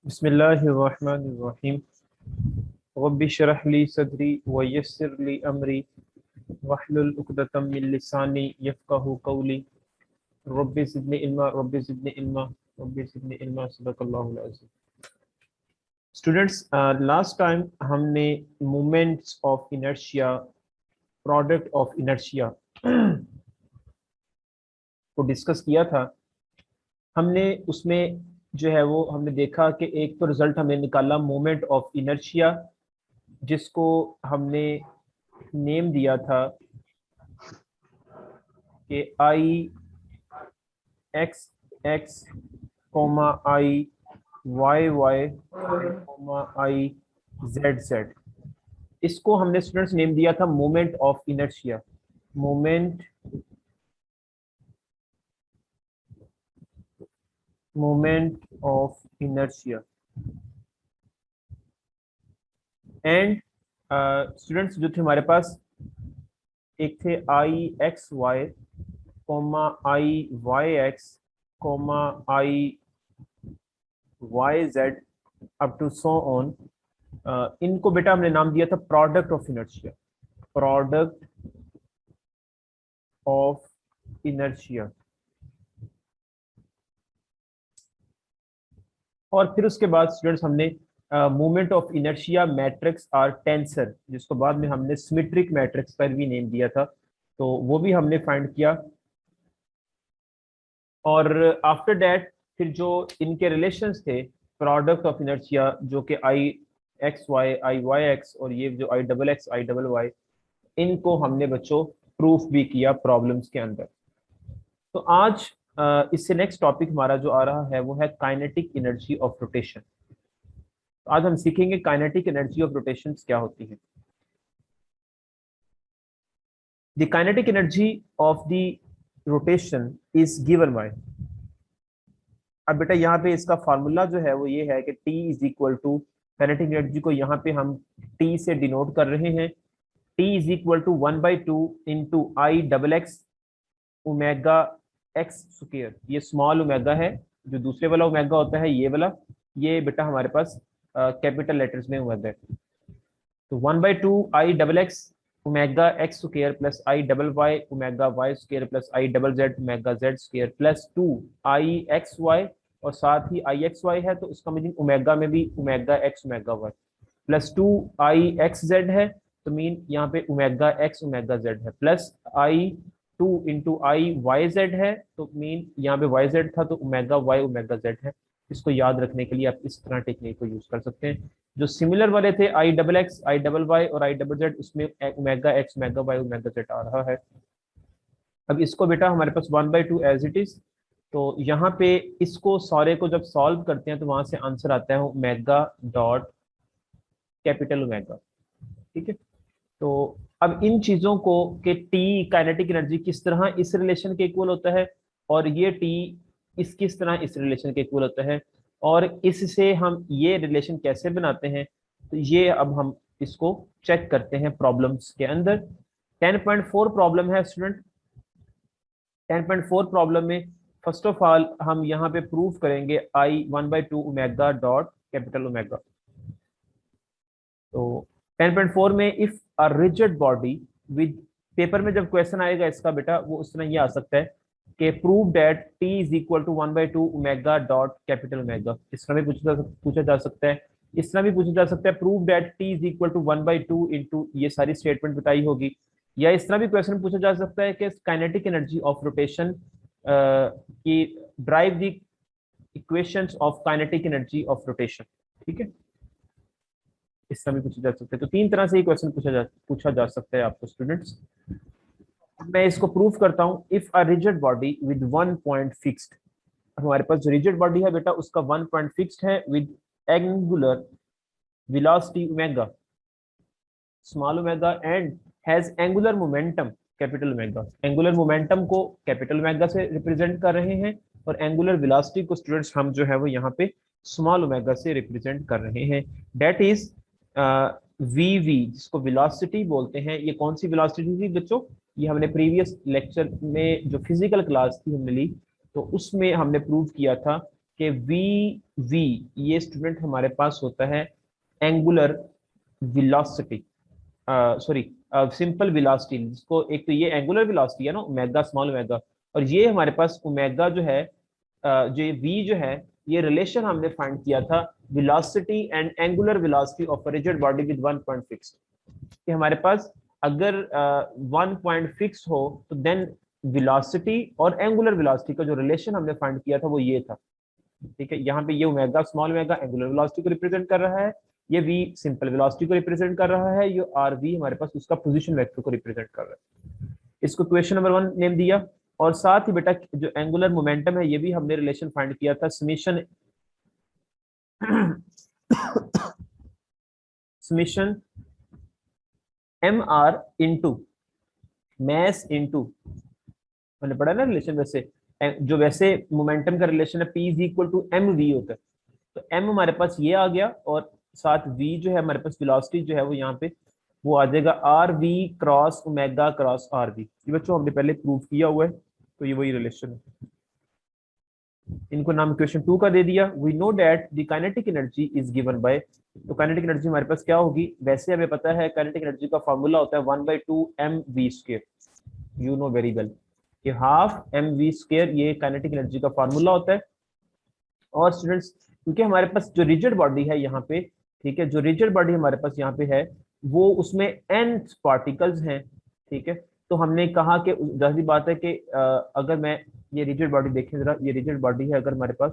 बिस्मिल्लाहिर्रहमानिर्रहीम। रब्बि इश्रह ली सदरी व यस्सिर ली अमरी वहलुल उक़दतम मिन लिसानी यफ़क़हू क़ौली। रब्बि ज़िदनी इल्मा सदक़ल्लाहुल अज़ीम। स्टूडेंट्स, लास्ट टाइम हमने moments of inertia, product of inertia को डिस्कस किया था। हमने उसमें जो है वो हमने देखा कि एक तो रिजल्ट हमने निकाला मोमेंट ऑफ इनर्शिया, जिसको हमने नेम दिया था कि I X X comma I Y Y comma I Z Z. इसको हमने स्टूडेंट्स नेम दिया था moment of inertia. Moment moment of inertia. And students जो थे हमारे पास, एक थे I X Y comma I Y X comma I Y Z up to so on. इनको बेटा हमने नाम दिया था product of inertia. Product of inertia. और फिर उसके बाद स्टूडेंट्स हमने movement of inertia matrix or tensor, जिसको बाद में हमने सिमेट्रिक मैट्रिक्स पर भी नेम दिया था, तो वो भी हमने फाइंड किया। और आफ्टर दैट फिर जो इनके रिलेशंस थे प्रोडक्ट ऑफ इनर्शिया, जो कि I X Y I Y X और ये जो I double X I double Y, इनको हमने बच्चों प्रूफ भी किया प्रॉब्लम्स के अंदर। तो आज इससे नेक्स्ट टॉपिक हमारा जो आ रहा है वो है काइनेटिक एनर्जी ऑफ रोटेशन। तो आज हम सीखेंगे काइनेटिक एनर्जी ऑफ रोटेशन क्या होती है। The kinetic energy of the rotation is given bye. अब बेटा यहाँ पे इसका फार्मूला जो है वो ये है कि T is equal to, kinetic energy को यहाँ पे हम T से डिनोट कर रहे हैं। T is equal to 1/2 into I double X omega X square. ये स्मॉल ओमेगा है, जो दूसरे वाला ओमेगा होता है ये वाला, ये बेटा हमारे पास कैपिटल लेटर्स में ओमेगा है। तो 1/2 I double X omega X square plus I double Y omega Y square plus I double Z omega Z square plus 2 I X Y, और साथ ही आई एक्स वाई है तो उसका मीनिंग ओमेगा में भी omega X omega Y plus 2 I X Z है, तो mean यहाँ पे ओमेगा एक्स ओमेगा जेड है, plus I 2 into I Y Z है, तो मीन यहाँ पे वाई जेड था तो ओमेगा वाई ओमेगा जेड है। इसको याद रखने के लिए आप इस तरह टेक्निक को यूज कर सकते हैं। जो सिमिलर वाले थे I double X I double Y और आई डबल जेड, उसमें omega X omega Y omega Z आ रहा है। अब इसको बेटा हमारे पास 1/2 एज इट इज, तो यहाँ पे इसको सारे को जब सॉल्व करते हैं तो वहां से आंसर आता है ओमेगा डॉट कैपिटल ओमेगा। ठीक है, तो अब इन चीजों को कि टी काइनेटिक एनर्जी किस तरह इस रिलेशन के इक्वल होता है और ये टी इस किस तरह इस रिलेशन के इक्वल होता है, और इससे हम ये रिलेशन कैसे बनाते हैं, तो ये अब हम इसको चेक करते हैं प्रॉब्लम्स के अंदर। 10.4 प्रॉब्लम है स्टूडेंट। 10.4 प्रॉब्लम में फर्स्ट ऑफ ऑल हम यहाँ पे प्रूव करेंगे आई 1/2 ओमेगा डॉट कैपिटल ओमेगा। तो 10.4 में if a rigid body with, paper में जब क्वेश्चन आएगा इसका बेटा वो उस तरह ये आ सकता है कि prove that T is equal to 1/2 omega dot capital omega. इस तरह भी पूछा जा सकता है। इस तरह भी पूछा जा सकता है prove that T is equal to 1/2 into ये सारी स्टेटमेंट बताई होगी। या इस तरह भी क्वेश्चन पूछा जा सकता है कि काइनेटिक एनर्जी ऑफ रोटेशन की drive the equations of kinetic energy of rotation. ठीक है, इस तरह भी पूछा जा सकता है। तो तीन तरह से ये क्वेश्चन पूछा जा सकता है आपको स्टूडेंट्स। मैं इसको प्रूफ करता हूँ। If a rigid body with 1 point fixed, हमारे पास जो रिजिड बॉडी है बेटा उसका 1 पॉइंट फिक्स्ड है with angular velocity omega small omega and has angular momentum capital omega. Angular momentum को कैपिटल ओमेगा से रिप्रेजेंट कर रहे हैं और एंगुलर वेलोसिटी को स्टूडेंट्स हम जो है वो यहाँ पे स्मॉल ओमेगा से रिप्रेजेंट कर रहे हैं। दैट इज वी वी, जिसको वेलोसिटी बोलते हैं। ये कौन सी वेलोसिटी थी बच्चों? ये हमने प्रीवियस लेक्चर में जो फिजिकल क्लास थी हमने ली, तो उसमें हमने प्रूव किया था कि वी ये स्टूडेंट हमारे पास होता है angular velocity, sorry simple velocity, जिसको एक तो ये एंगुलर वेलोसिटी है ना ओमेगा स्मॉल ओमेगा, और ये हमारे पास ओमेगा जो है जो वी जो है, ये रिलेशन हमने फाइंड किया था velocity and angular velocity of a rigid body with one point fix, कि हमारे पास अगर वन पॉइंट फिक्स हो तो देन वेलोसिटी और एंगुलर वेलोसिटी का जो रिलेशन हमने फाइंड किया था वो ये था। ठीक है, यहाँ पे ये omega small omega angular velocity को रिप्रेजेंट कर रहा है, ये वी सिंपल वेलोसिटी को रिप्रेजेंट कर रहा है, ये आर वी हमारे पास उसका पोजीशन वेक्टर को रिप्रेजेंट कर रहा है। इसको क्वेश्चन नंबर 1 नेम दिया, और साथ ही बेटा जो एंगुलर मोमेंटम है ये भी हमने रिलेशन फाइंड किया था, summation summation m r into mass into, मैंने पढ़ा ना रिलेशन, वैसे जो वैसे मोमेंटम का रिलेशन है p is equal to m v होता है, तो एम हमारे पास ये आ गया, और साथ वी जो है हमारे पास वेलोसिटी जो है वो यहाँ पे वो आ जाएगा r v cross omega cross are v. ये बच्चों हमने पहले प्रूव किया हुआ है, तो ये वही रिलेशन है। इनको नाम क्वेश्चन 2 का दे दिया। We know that the kinetic energy is given by, तो काइनेटिक एनर्जी हमारे पास क्या होगी, वैसे हमें पता है काइनेटिक एनर्जी का फॉर्मूला होता है 1/2 mv², you know very well कि हाफ mv², ये काइनेटिक एनर्जी का फॉर्मूला होता है। और स्टूडेंट्स क्योंकि हमारे पास जो रिजिड बॉडी है यहाँ पे, ठीक है, जो रिजिड बॉडी हमारे पास यहाँ पे है वो उसमें nth पार्टिकल्स हैं, ठीक है, तो हमने कहा कि जाहिर बात है कि अगर मैं ये रिजिड बॉडी देखें जरा, ये रिजिड बॉडी है अगर हमारे पास,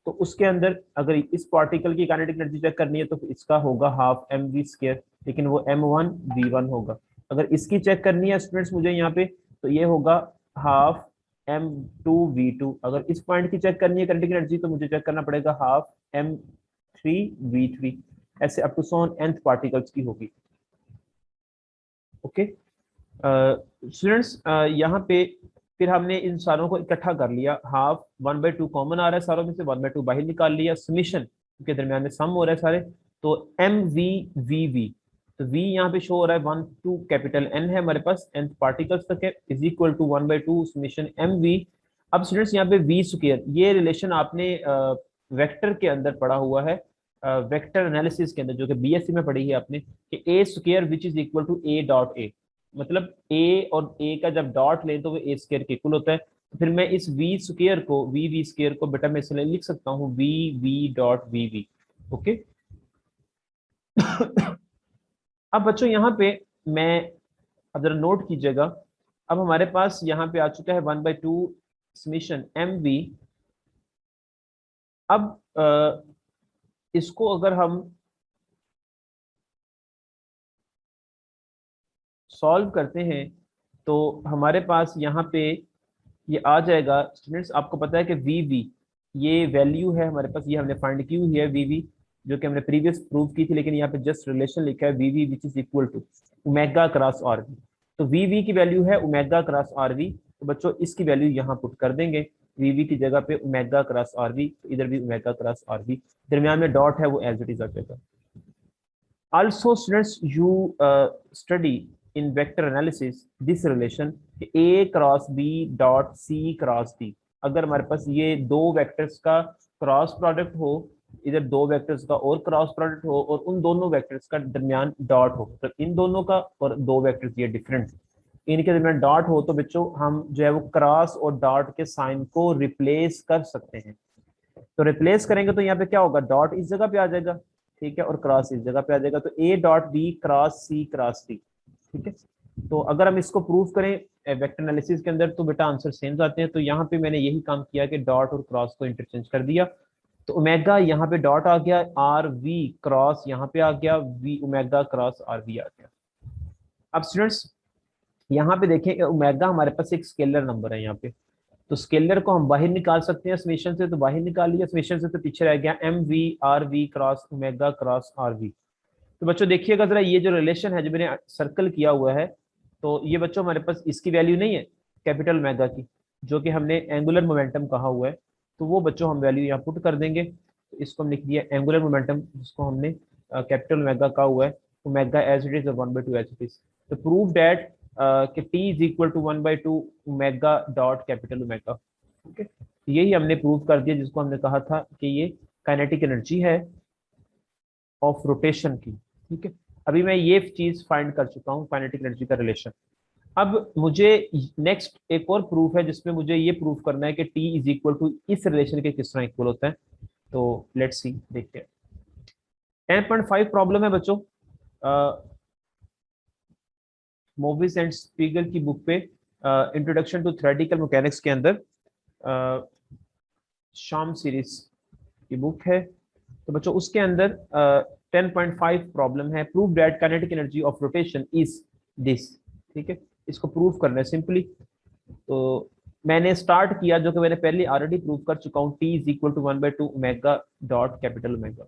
तो उसके अंदर अगर इस पार्टिकल की काइनेटिक एनर्जी चेक करनी है तो इसका होगा हाफ mv², लेकिन वो m1v1 होगा। अगर इसकी चेक करनी है स्टूडेंट्स मुझे यहाँ पे, तो ये होगा हाफ m2v2। अगर इस पॉइंट की चेक करनी है काइनेटिक एनर्जी तो मुझे चेक करना पड़ेगा हाफ m3v3, ऐसे अप टू सोन nth पार्टिकल्स की होगी। ओके स्टूडेंट्स, यहाँ पे फिर हमने इन सारों को इकट्ठा कर लिया, हाफ 1/2 कॉमन आ रहा है सारों में से, 1/2 बाहर निकाल लिया, समीशन के दरमियान में सम हो रहा है सारे, तो एम वी वी वी, तो वी यहाँ पे शो हो रहा है 1 to कैपिटल एन है हमारे पास, nth पार्टिकल्स तक है, is equal to 1/2 summation M v. अब स्टूडेंट्स यहाँ पे वी स्क्वायर, ये रिलेशन आपने वेक्टर के अंदर पढ़ा हुआ है, वेक्टर एनालिसिस के अंदर, जो कि बीएससी में पढ़ी है आपने, कि A square which is equal to A dot A, मतलब ए और ए का जब डॉट लें तो वो ए स्क्वायर के इक्वल होता है। तो फिर मैं इस वी स्क्वायर को वी स्क्वायर को बेटा मैं इसलिए लिख सकता हूँ v v dot v v. Okay अब बच्चों यहाँ पे मैं, अब जरा नोट कीजिएगा, अब हमारे पास यहाँ पे आ चुका है 1/2 समीशन एम वी। अब इसको अगर हम सॉल्व करते हैं तो हमारे पास यहाँ पे ये आ जाएगा स्टूडेंट्स, आपको पता है कि वी वी ये वैल्यू है हमारे पास, ये हमने फाइंड की हुई है वी वी, जो कि हमने प्रीवियस प्रूव की थी, लेकिन यहाँ पे जस्ट रिलेशन लिखा है v v which is equal to omega cross are v. तो वी वी की वैल्यू है ओमेगा क्रॉस आर वी, तो बच्चों इसकी वैल्यू यहाँ पुट कर देंगे, वी वी की जगह पे ओमेगा क्रॉस आर वी, इधर भी ओमेगा क्रॉस आर वी, दरमियान में डॉट है वो एज इट इज आ जाएगा। Also students you study in vector analysis this relation a cross b dot c cross d, अगर हमारे पास ये दो वेक्टर्स का क्रॉस प्रोडक्ट हो, इधर दो वेक्टर्स का और क्रॉस प्रोडक्ट हो, और उन दोनों वेक्टर्स का दरमियान डॉट हो, तो इन दोनों का और दो वेक्टर्स ये डिफरेंट, इनके दरमियान डॉट हो, तो बच्चों हम जो है वो क्रॉस और डॉट के साइन को रिप्लेस कर सकते हैं। तो रिप्लेस करेंगे तो यहाँ पे क्या होगा, डॉट इस जगह पे आ जाएगा, ठीक है, और क्रॉस इस जगह पे आ जाएगा, तो A dot B cross C cross D, ठीक है। तो अगर हम इसको प्रूव करें वेक्टर एनालिसिस के अंदर तो बेटा आंसर सेम आते हैं। तो यहाँ पे मैंने यही काम किया कि डॉट और क्रॉस को इंटरचेंज कर दिया, तो ओमेगा यहाँ पे डॉट आ गया, आर वी क्रॉस यहाँ पे आ गया, V omega cross are V आ गया। अब स्टूडेंट्स यहाँ पे देखें ओमेगा हमारे पास एक स्केलर नंबर है यहाँ पे, तो स्केलर को हम बाहर निकाल सकते हैं समीशन से, तो बाहर निकाल लिया, समीशन से तो पीछे रह गया m v r v cross omega cross are v. तो बच्चों देखिएगा जरा, ये जो रिलेशन है जो मैंने सर्कल किया हुआ है, तो ये बच्चों हमारे पास इसकी वैल्यू नहीं है कैपिटल ओमेगा की, जो कि हमने एंगुलर मोमेंटम कहा हुआ है, तो वो बच्चों हम वैल्यू यहाँ पुट कर देंगे, तो इसको हम लिख दिया एंगुलर मोमेंटम, जिसको हमने कैपिटल ओमेगा कहा हुआ है, ओमेगा एज इट इज और 1/2 एज इट इज। तो प्रूव दैट कि t is equal to 1/2 omega dot capital omega. ठीक है, यही हमने प्रूव कर दिया जिसको हमने कहा था कि ये काइनेटिक एनर्जी है ऑफ रोटेशन की। ठीक है, अभी मैं ये चीज फाइंड कर चुका हूँ काइनेटिक एनर्जी का रिलेशन। अब मुझे नेक्स्ट एक और प्रूफ है जिसमें मुझे ये प्रूफ करना है कि टी इज इक्वल टू इस रिलेशन के किस तरह इक्वल होता है। तो लेट्स सी, देखते हैं। 10.5 प्रॉब्लम है बच्चों, मोविस एंड स्पीगल की बुक पे, इंट्रोडक्शन टू थ्योरेटिकल मैकेनिक्स के अंदर, शाम सीरीज की बुक है। तो बच्चों उसके अंदर 10.5 प्रॉब्लम है, prove that kinetic energy of rotation is this. ठीक है, इसको प्रूव करना है सिंपली। तो मैंने स्टार्ट किया जो कि मैंने पहले ऑलरेडी प्रूव कर चुका हूँ, T is equal to 1/2 omega dot capital omega.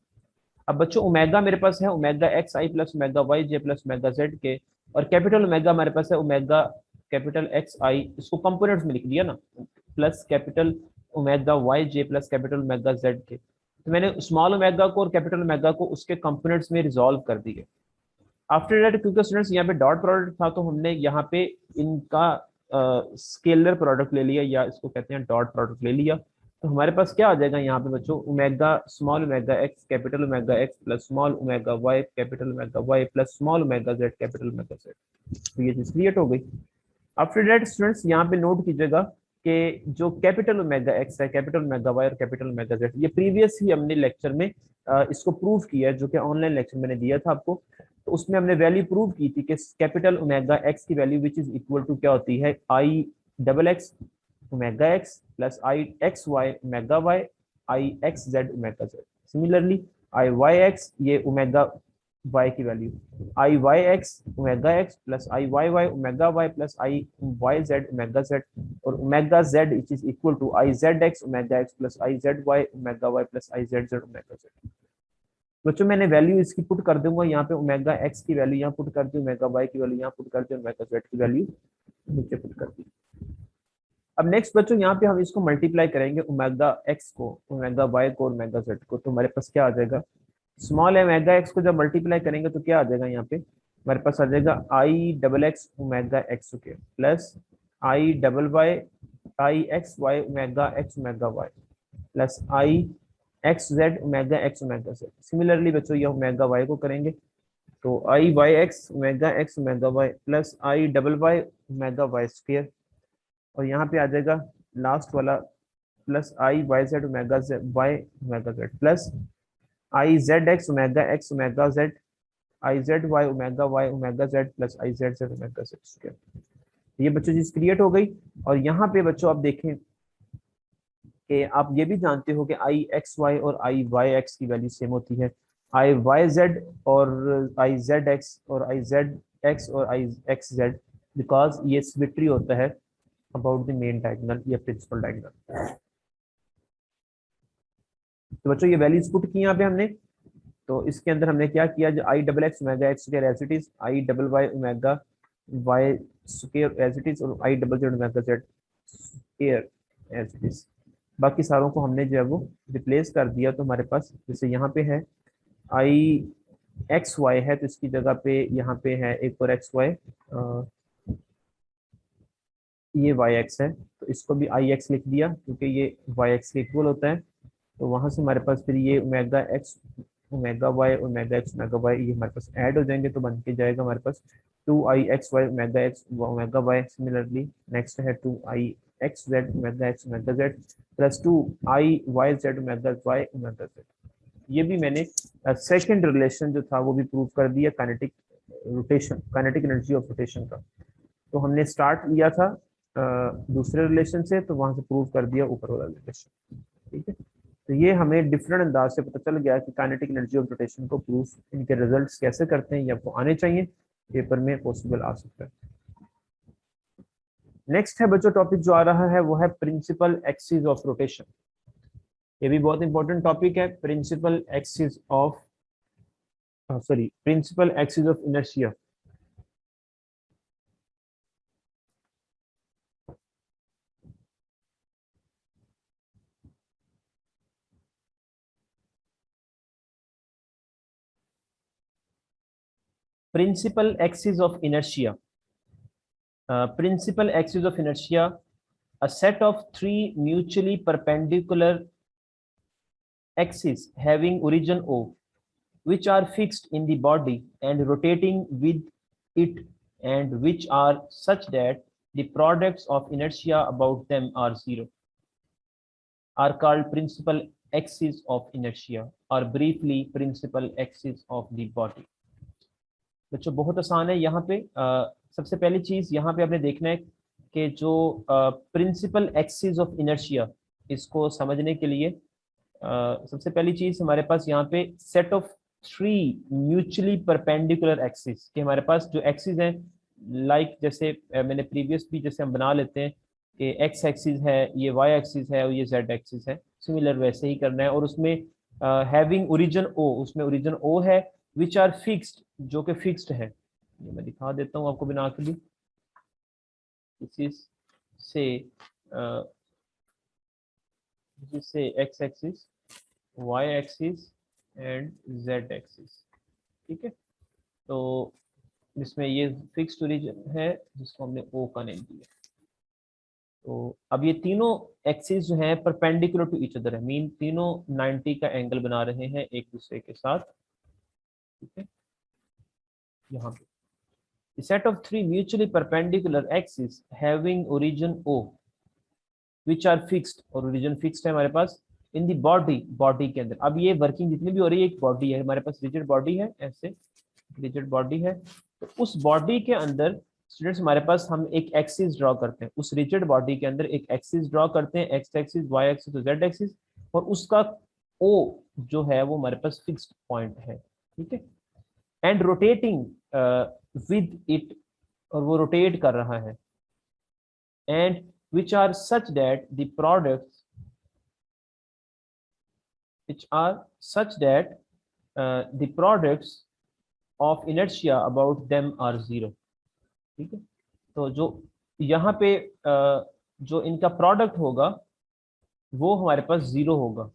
अब बच्चों ओमेगा मेरे पास है omega X I plus omega Y J plus omega Z K, और कैपिटल ओमेगा हमारे पास है ओमेगा कैपिटल एक्स आई, इसको कंपोनेंट्स में लिख दिया ना, plus capital omega Y J plus capital omega Z के। तो मैंने स्मॉल ओमेगा को और कैपिटल ओमेगा को उसके कंपोनेंट्स में रिजॉल्व कर दिए। आफ्टर दैट क्योंकि स्टूडेंट्स यहाँ पे डॉट प्रोडक्ट था तो हमने यहाँ पे इनका स्केलर प्रोडक्ट ले लिया, या इसको कहते हैं डॉट प्रोडक्ट ले लिया। तो हमारे पास क्या आ जाएगा यहाँ पे बच्चों, omega small omega X capital omega X plus small omega Y capital omega Y plus small omega Z capital omega Z. तो ये चीज क्रिएट हो गई। आफ्टर दैट स्टूडेंट्स यहाँ पे नोट कीजिएगा कि जो कैपिटल ओमेगा एक्स है, कैपिटल ओमेगा वाई और कैपिटल ओमेगा जेड, ये प्रीवियस ही हमने लेक्चर में इसको प्रूव किया है, जो कि ऑनलाइन लेक्चर मैंने दिया था आपको। तो उसमें हमने वैल्यू प्रूव की थी कि कैपिटल ओमेगा एक्स की value which is equal to क्या होती है, I double X omega X plus I X Y omega Y I X Z omega Z. Similarly I Y X, ये ओमेगा वाई की value I Y X omega X plus I Y Y omega Y plus I Y Z omega Z, और omega Z it is equal to I Z X omega X plus I Z Y omega Y plus I Z Z omega Z. बच्चों मैंने value इसकी put कर दूंगा यहाँ पे, omega X की value यहाँ पुट कर दी, ओमेगा वाई की वैल्यू यहाँ पुट कर दी, ओमेगा जेड की वैल्यू नीचे पुट कर दी। अब नेक्स्ट बच्चों यहाँ पे हम इसको मल्टीप्लाई करेंगे, ओमेगा एक्स को ओमेगा वाई को ओमेगा जेड को। तो हमारे पास क्या आ जाएगा, स्मॉल ओमेगा एक्स को जब मल्टीप्लाई करेंगे तो क्या आ जाएगा, यहाँ पे हमारे पास आ जाएगा I double X omega X के plus I double Y I X Y omega X omega Y plus I X Z omega X omega Z. Similarly बच्चों ये ओमेगा वाई को करेंगे, तो I Y X omega Y plus I double Y omega Y square, और यहाँ पे आ जाएगा लास्ट वाला plus I Y Z omega Z Y omega Z plus I Z X omega Z I Z Y omega Z plus I Z Z omega Z square. ये बच्चों चीज create हो गई। और यहाँ पे बच्चों आप देखें कि आप ये भी जानते हो कि आई एक्स वाई और आई वाई एक्स की वैल्यू सेम होती है, आई वाई जेड और आई जेड एक्स और आई जेड एक्स और आई एक्स जेड, बिकॉज ये सिमेट्री होता है अबाउट द मेन डायगोनल या प्रिंसिपल डायगोनल। तो बच्चों ये वैल्यूज पुट की यहाँ पे हमने। तो इसके अंदर हमने क्या किया, जो I double X omega X square as it is, I double Y omega Y square as it is, और I double Z omega Z square as it is. बाकी सारों को हमने जो है वो रिप्लेस कर दिया। तो हमारे पास जैसे यहाँ पे है आई एक्स वाई है, तो इसकी जगह पे यहाँ पे है एक और एक्स वाई, ये वाई एक्स है, तो इसको भी आई एक्स लिख दिया क्योंकि ये वाई एक्स के इक्वल होता है। तो वहां से हमारे पास फिर ये omega X omega Y omega X omega Y ये हमारे पास ऐड हो जाएंगे, तो बन के जाएगा हमारे पास 2i xy omega X omega Y. Similarly next है 2i xz omega X omega Z plus 2i yz omega Y omega Z. ये भी मैंने सेकंड रिलेशन जो था वो भी प्रूव कर दिया kinetic rotation, kinetic energy of rotation का। तो हमने स्टार्ट लिया था दूसरे रिलेशन से, तो वहां से प्रूव कर दिया ऊपर वाला रिलेशन। ठीक है, तो ये हमें डिफरेंट अंदाज से पता चल गया कि काइनेटिक एनर्जी ऑफ रोटेशन को प्रूफ इनके रिजल्ट्स कैसे करते हैं, ये आपको आने चाहिए, पेपर में पॉसिबल आ सकता है। नेक्स्ट है बच्चों टॉपिक जो आ रहा है वो है प्रिंसिपल एक्सिस ऑफ रोटेशन। ये भी बहुत इंपॉर्टेंट टॉपिक है, principal axis of principal axis of inertia. Principal axis of inertia, principal axis of inertia a set of three mutually perpendicular axes having origin O, which are fixed in the body and rotating with it, and which are such that the products of inertia about them are zero, are called principal axes of inertia, or briefly principal axes of the body. बच्चों बहुत आसान है यहाँ पे। सबसे पहली चीज यहाँ पे आपने देखना है कि जो प्रिंसिपल एक्सिस ऑफ इनर्शिया, इसको समझने के लिए सबसे पहली चीज हमारे पास यहाँ पे set of three mutually perpendicular axis के हमारे पास जो एक्सिस हैं, लाइक जैसे मैंने प्रीवियस भी जैसे हम बना लेते हैं कि एक्स एक्सिस है, ये वाई एक्सिस है और ये जेड एक्सिस है, सिमिलर वैसे ही करना है। और उसमें हैविंग ओरिजिन ओ, उसमें ओरिजिन ओ है, विच आर फिक्स्ड, जो कि फिक्स्ड है। ये मैं दिखा देता हूँ आपको बिना के भी। This is say X axis, Y axis and Z axis, ठीक है। तो इसमें ये फिक्स्ड ओरिजिन है जिसको हमने ओ का नेम दिया। तो अब ये तीनों एक्सिस जो हैं परपेंडिकुलर टू ईच अदर है, मीन तीनों 90 का एंगल बना रहे हैं एक दूसरे के साथ, ठीक है। यहाँ पे the set of three mutually perpendicular axes having origin O, which are fixed, और origin fixed है हमारे पास in the body के अंदर। अब ये वर्किंग जितनी भी हो रही है, एक बॉडी है हमारे पास, रिजिड बॉडी है, ऐसे रिजिड बॉडी है। तो उस बॉडी के अंदर स्टूडेंट्स हमारे पास हम एक एक्सिस ड्रॉ करते हैं, उस रिजिड बॉडी के अंदर एक एक्सिस ड्रॉ करते हैं, एक्स एक्सिस, वाई एक्सिस और जेड एक्सिस, और उसका ओ जो है वो हमारे पास फिक्स्ड पॉइंट है, ठीक है। एंड रोटेटिंग विद इट, और वो रोटेट कर रहा है, and which are such that the products the products of inertia about them are zero, ठीक है। तो जो यहाँ पे जो इनका प्रोडक्ट होगा वो हमारे पास जीरो होगा,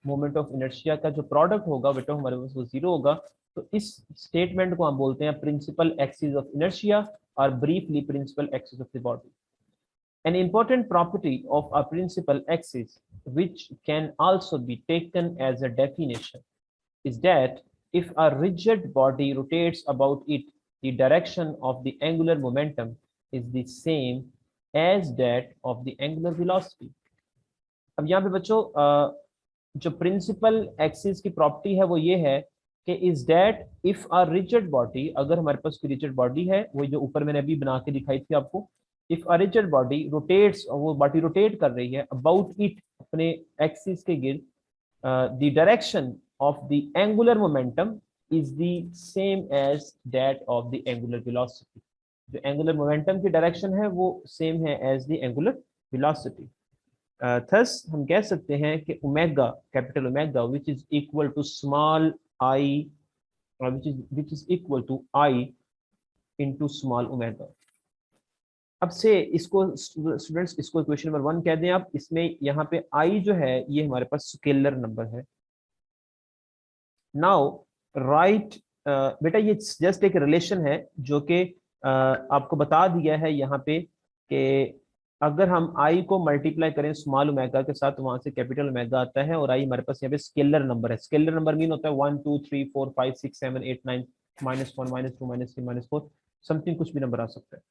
मोमेंट ऑफ इनर्शिया का जो प्रोडक्ट होगा बेटा हमारे पास वो जीरो होगा। तो इस स्टेटमेंट को हम बोलते हैं प्रिंसिपल एक्सिस ऑफ इनर्शिया, और briefly principal axis of the body. An important property of a principal axis, which can also be taken as a definition, is that if a rigid body rotates about it, the direction of the angular momentum is the same as that of the angular velocity. अब यहाँ पे बच्चों जो principal axis की property है वो ये है कि is that if a rigid body, अगर हमारे पास कोई रिजिड बॉडी है, वो जो ऊपर मैंने अभी बना के दिखाई थी आपको, if a rigid body rotates, वो बॉडी रोटेट कर रही है अबाउट इट, अपने एक्सिस के गिर्द, the direction of the angular momentum is the same as that of the angular velocity. जो एंगुलर मोमेंटम की डायरेक्शन है वो सेम है as the angular velocity. Thus हम कह सकते हैं कि omega, capital omega, which is equal to small I, which is equal to I into small omega। अब से इसको स्टूडेंट्स, इसको इक्वेशन नंबर 1 कह दें आप। इसमें यहाँ पे I जो है ये हमारे पास स्केलर नंबर है। नाउ राइट बेटा, ये जस्ट एक रिलेशन है जो कि आपको बता दिया है यहाँ पे कि अगर हम I को मल्टीप्लाई करें स्मॉल ओमेगा के साथ, वहां से कैपिटल ओमेगा आता है, और I हमारे पास यहाँ पे स्केलर नंबर है। स्केलर नंबर मीन होता है 1 2 3 4 5 6 7 8 9 -1 -2 -3 -4 समथिंग, कुछ भी नंबर आ सकता है।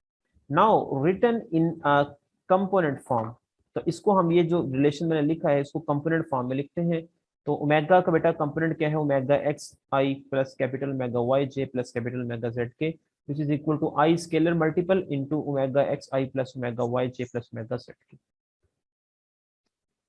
Now written in component form, तो इसको हम ये जो रिलेशन मैंने लिखा है इसको कंपोनेंट फॉर्म में लिखते हैं। तो ओमेगा का बेटा कंपोनेंट क्या है, omega X I plus capital omega Y J plus capital omega Z के, which is equal to I scalar multiple into omega xi plus omega yj plus omega z की।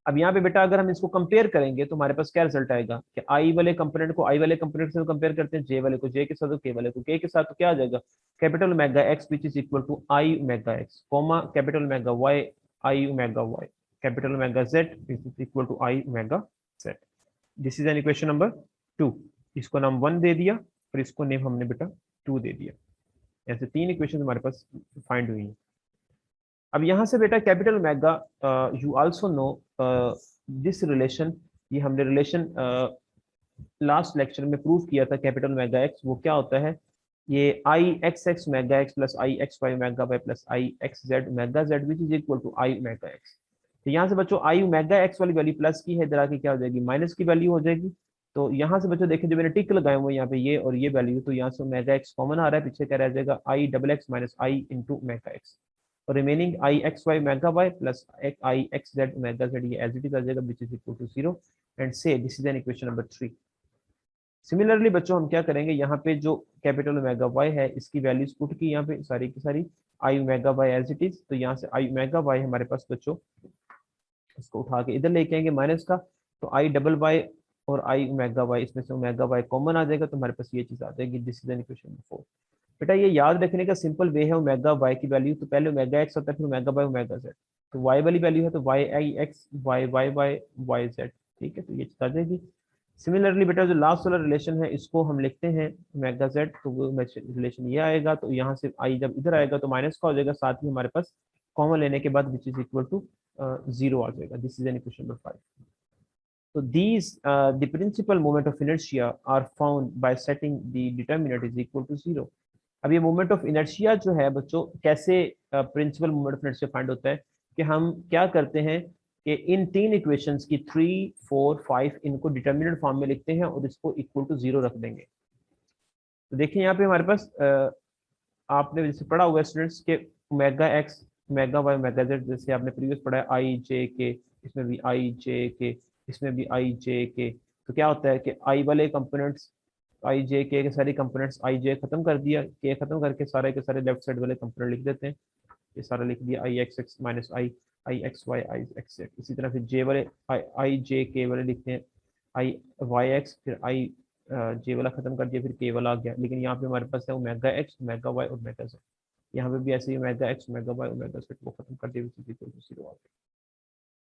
अब यहाँ पे बेटा अगर हम इसको कंपेयर करेंगे तो हमारे पास क्या रिजल्ट आएगा कि I वाले कंपोनेंट को I वाले कंपोनेंट से कंपेयर करते हैं, J वाले को J के साथ, K वाले को K के साथ, तो क्या आ जाएगा, capital omega x which is equal to I omega x, comma capital omega y I omega y, capital omega z which is equal to I omega z। This is an equation number 2। इसको नाम 1 दे दिया और इसको name हमने बेटा 2 दे दिया। ऐसे 3 equation हमारे पास फाइंड हुई हैं। अब यहाँ से बेटा capital omega, you also know this relation, ये हमने रिलेशन लास्ट लेक्चर में प्रूव किया था। कैपिटल ओमेगा एक्स वो क्या होता है, ये I X X omega X plus I X Y omega Y plus I X Z omega Z which is equal to I omega X. तो यहाँ से बच्चों आई ओमेगा एक्स वाली वैल्यू प्लस की है, इधर आके क्या हो जाएगी माइनस की वैल्यू हो जाएगी। तो यहाँ से बच्चों देखिए जो मैंने टिक लगाए हुए यहाँ पे ये और ये वैल्यू, तो यहाँ से ओमेगा एक्स कॉमन आ रहा है, पीछे क्या रह जाएगा I double X minus I into omega X, और remaining I X Y omega Y plus I X Z omega Z, ये एज इट इज आ जाएगा which is equal to 0 and so this is an equation number 3। Similarly बच्चों हम क्या करेंगे, यहाँ पे जो कैपिटल ओमेगा वाई है इसकी वैल्यूज पुट की यहाँ पे सारी की सारी I omega Y as it is, तो यहाँ से आई ओमेगा वाई हमारे पास बच्चों इसको उठा के इधर लेके आएंगे माइनस का, तो आई डबल वाई और आई ओमेगा वाई, इसमें से ओमेगा वाई कॉमन आ जाएगा, तो हमारे पास ये चीज आ जाएगी। This is an equation number 4। बेटा ये याद रखने का सिंपल वे है, ओमेगा वाई की वैल्यू तो पहले ओमेगा एक्स होता है फिर ओमेगा वाई ओमेगा जेड, तो वाई वाली वैल्यू है तो Y I X Y Y Y Y Z, ठीक है, तो ये चीज आ जाएगी। सिमिलरली बेटा जो लास्ट वाला रिलेशन है इसको हम लिखते हैं ओमेगा जेड, तो वो रिलेशन ये आएगा, तो यहाँ से आई जब इधर आएगा तो माइनस का हो जाएगा, साथ ही हमारे पास कॉमन लेने के बाद विच इज इक्वल टू 0 आ जाएगा। This is an equation number 5। So these the principal moment of inertia are found by setting the determinant is equal to 0। अब ये मोमेंट ऑफ इनर्शिया जो है बच्चों कैसे principal moment of inertia find होता है, कि हम क्या करते हैं कि इन तीन इक्वेशंस की 3 4 5 इनको डिटर्मिनेंट फॉर्म में लिखते हैं और इसको इक्वल टू 0 रख देंगे। तो देखिए यहाँ पे हमारे पास आपने जैसे पढ़ा हुआ है स्टूडेंट्स के omega X omega Y omega Z, जैसे आपने प्रीवियस पढ़ा है आई जे के, इसमें भी आई जे के, इसमें भी आई जे के, तो क्या होता है कि आई वाले कंपोनेंट्स आई जे के सारे कंपोनेंट्स आई जे खत्म कर दिया, के खत्म करके सारे के सारे लेफ्ट साइड वाले कंपोनेंट लिख देते हैं, ये सारा लिख दिया आई X x minus I I X Y I X Z. इसी तरह फिर जे वाले आई जे के वाले लिखते हैं आई वाई एक्स, फिर आई जे वाला खत्म कर दिया, फिर के वाला आ गया, लेकिन यहाँ पे हमारे पास है ओमेगा एक्स ओमेगा वाई और ओमेगा जेड, यहाँ पे भी ऐसे ही omega X omega Y omega Z को खत्म कर दिया विच इज इक्वल टू 0 आ गया।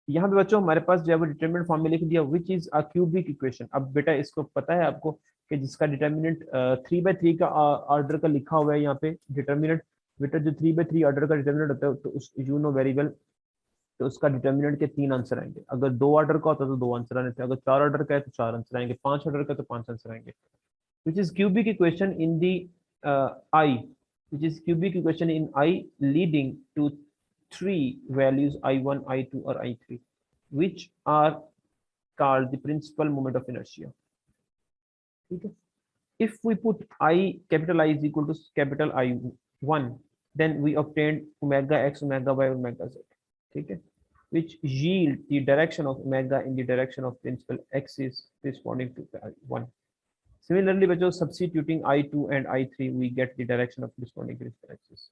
यहाँ पे बच्चों हमारे पास जो है डिटरमिनेंट फॉर्म में लिख दिया which is a cubic equation. अब बेटा इसको पता है आपको कि जिसका डिटरमिनेंट 3/3 का ऑर्डर का लिखा हुआ है यहाँ पे डिटरमिनेंट, बेटा जो 3/3 ऑर्डर का डिटरमिनेंट होता है तो उस यू नो वेरी वेल, तो उसका डिटरमिनेंट के 3 आंसर आएंगे, अगर 2 ऑर्डर का होता है तो 2 आंसर आने थे, अगर 4 ऑर्डर का है तो 4 आंसर आएंगे, 5 ऑर्डर का तो 5 आंसर आएंगे, which is cubic equation in the I, which is cubic equation in I leading to 3 values I1, I2 or I3, which are called the principal moment of inertia। ठीक है, if we put I capital I is equal to capital I1, then we obtained omega x omega y omega z, ठीक है, which yield the direction of omega in the direction of principal axis corresponding to I1। Similarly, बच्चों substituting I2 and I3 we get the direction of corresponding principal axis।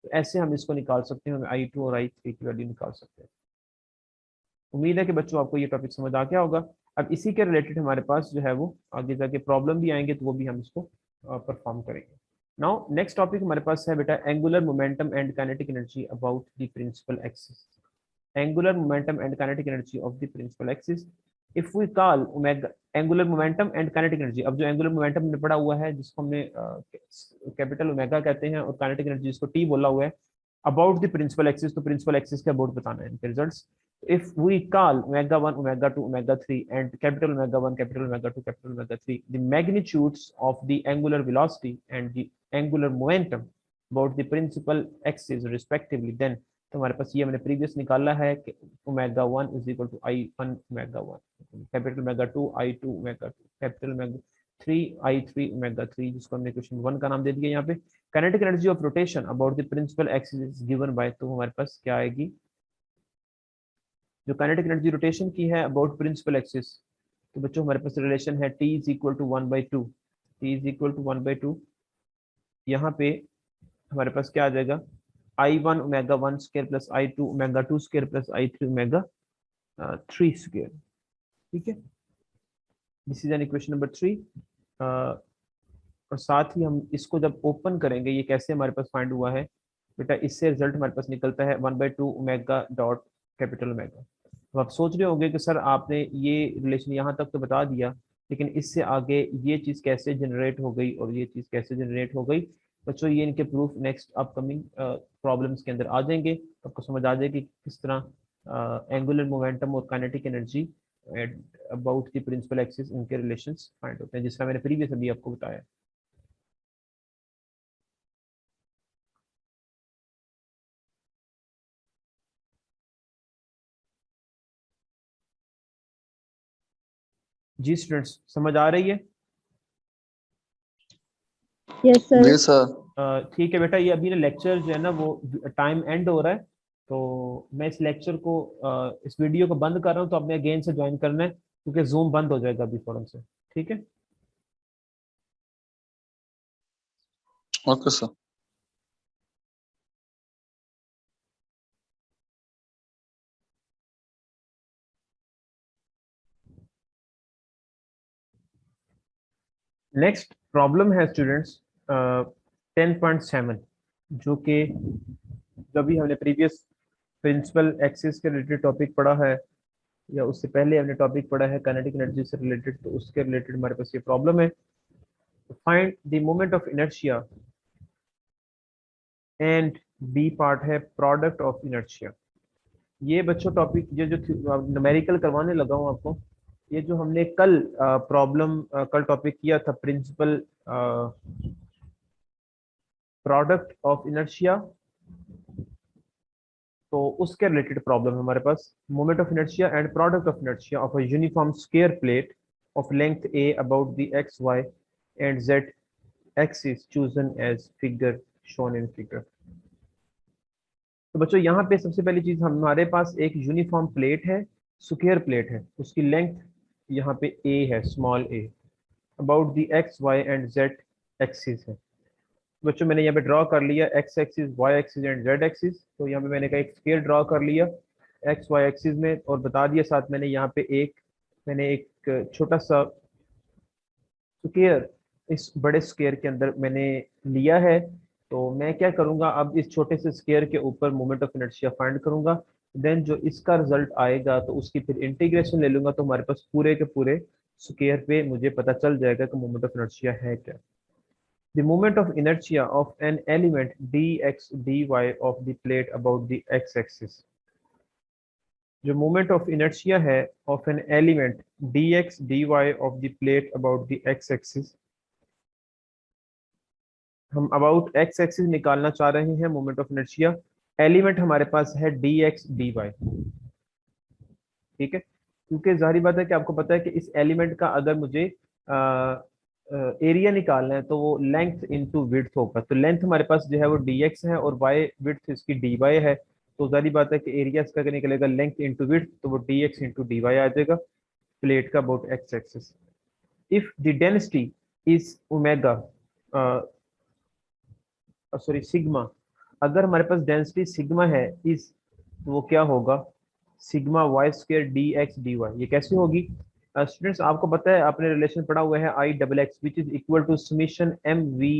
तो ऐसे हम इसको निकाल सकते हैं, हम I2 और I3 की वैल्यू निकाल सकते हैं। उम्मीद है कि बच्चों आपको ये टॉपिक समझ आ गया होगा। अब इसी के रिलेटेड हमारे पास जो है वो आगे जाके प्रॉब्लम भी आएंगे, तो वो भी हम इसको परफॉर्म करेंगे। नाउ नेक्स्ट टॉपिक हमारे पास है बेटा angular momentum and kinetic energy about the principal axis. Angular momentum and kinetic energy of the principal axis. If we call omega angular momentum and kinetic energy, अब जो angular momentum हमने पढ़ा हुआ है जिसको हमने कैपिटल ओमेगा कहते हैं, और काइनेटिक एनर्जी जिसको टी बोला हुआ है, अबाउट द प्रिंसिपल एक्सिस, तो प्रिंसिपल एक्सिस के अबाउट बताना है इनके results. if we call omega 1 omega 2 omega 3 and capital omega 1 capital omega 2 capital omega 3 the magnitudes of the angular velocity and the angular momentum about the principal axis respectively, then तो हमारे पास ये हमने previous निकाला है कि omega 1 is equal to I1 omega 1, capital omega 2 I2 omega 2, capital omega 3 I3 omega 3, जिसको हमने क्वेश्चन 1 का नाम दे दिया। यहाँ पे kinetic energy of rotation about the principal axis is given by, तो हमारे पास क्या आएगी, जो काइनेटिक एनर्जी रोटेशन की है अबाउट प्रिंसिपल एक्सिस, तो बच्चों हमारे पास रिलेशन है T is equal to 1/2, T is equal to 1/2। यहाँ पे हमारे पास क्या आ जाएगा I1 omega 1 square plus I2 omega 2 square plus I3 omega 3 square, ठीक है, this is an equation number 3। और साथ ही हम इसको जब ओपन करेंगे, ये कैसे हमारे पास फाइंड हुआ है बेटा, इससे रिजल्ट हमारे पास निकलता है 1/2 ओमेगा डॉट कैपिटल ओमेगा। तो आप सोच रहे होंगे कि सर आपने ये रिलेशन यहाँ तक तो बता दिया, लेकिन इससे आगे ये चीज़ कैसे जनरेट हो गई और ये चीज़ कैसे जनरेट हो गई। बच्चों ये इनके प्रूफ नेक्स्ट अपकमिंग प्रॉब्लम्स के अंदर आ जाएंगे, तो आपको समझ आ जाएगी किस तरह एंगुलर मोमेंटम और kinetic energy about the principal axis इनके रिलेशंस फाइंड होते हैं, जिसका मैंने प्रीवियस अभी आपको बताया। जी स्टूडेंट्स, समझ आ रही है? Yes sir. जी सर। ठीक है बेटा, ये अभी ना लेक्चर जो है ना वो टाइम एंड हो रहा है, तो मैं इस लेक्चर को इस वीडियो को बंद कर रहा हूँ, तो आपने अगेन से ज्वाइन करना है क्योंकि जूम बंद हो जाएगा अभी फौरन से। ठीक है? Okay sir. नेक्स्ट प्रॉब्लम है स्टूडेंट्स 10.7, जो कि जब भी हमने प्रीवियस प्रिंसिपल एक्सिस के रिलेटेड टॉपिक पढ़ा है, या उससे पहले हमने टॉपिक पढ़ा है काइनेटिक एनर्जी से रिलेटेड, तो उसके रिलेटेड हमारे पास ये प्रॉब्लम है। Find the moment of inertia and B part है प्रोडक्ट ऑफ इनर्शिया। ये बच्चों टॉपिक ये जो न्यूमेरिकल करवाने लगा हूँ आपको, ये जो हमने कल प्रॉब्लम कल टॉपिक किया था प्रिंसिपल प्रोडक्ट ऑफ इनर्शिया, तो उसके रिलेटेड प्रॉब्लम है हमारे पास। Moment of inertia and product of inertia of a uniform square plate of length A about the X Y and Z axis chosen as figure shown in figure. तो बच्चों यहाँ पे सबसे पहली चीज, हमारे पास एक यूनिफॉर्म प्लेट है, स्क्वायर प्लेट है, उसकी लेंथ यहाँ पे ए है, small A, about the X Y and Z axis है। बच्चों मैंने यहाँ पे ड्रॉ कर लिया X axis, Y axis and Z axis. तो यहाँ पे मैंने का एक स्क्वायर ड्रॉ कर लिया एक्स वाई एक्सिस में, और बता दिया साथ मैंने यहाँ पे मैंने एक छोटा सा स्क्वायर इस बड़े स्क्वायर के अंदर मैंने लिया है। तो मैं क्या करूंगा, अब इस छोटे से स्क्वायर के ऊपर मोमेंट ऑफ इनर्शिया फाइंड करूंगा, देन जो इसका रिजल्ट आएगा तो उसकी फिर इंटीग्रेशन ले लूंगा, तो हमारे पास पूरे के पूरे स्क्वायर पे मुझे पता चल जाएगा कि मोमेंट ऑफ इनर्शिया है क्या। The moment of inertia of an element dx dy of the plate about the x-axis। जो moment of inertia है of an element dx dy of the plate about the x-axis, हम about x-axis निकालना चाह रहे हैं moment of inertia। Element हमारे पास है dx dy, ठीक है? क्योंकि जाहिर बात है कि आपको पता है कि इस एलिमेंट का अगर मुझे एरिया निकालना है तो वो लेंथ इनटू विड्थ होगा। तो लेंथ हमारे पास जो है वो dx है और y विड्थ इसकी dy है। तो जाहिर बात है कि एरिया इसका क्या निकलेगा, लेंथ इनटू विड्थ, तो वो dx इनटू dy आ जाएगा प्लेट का about x axis. If the density is omega, sorry sigma, अगर हमारे पास डेंसिटी सिग्मा है इस, तो वो क्या होगा, sigma Y square D X D Y. ये कैसे होगी स्टूडेंट्स? आपको पता है, आपने रिलेशन पढ़ा हुआ है I double X which is equal to summation M V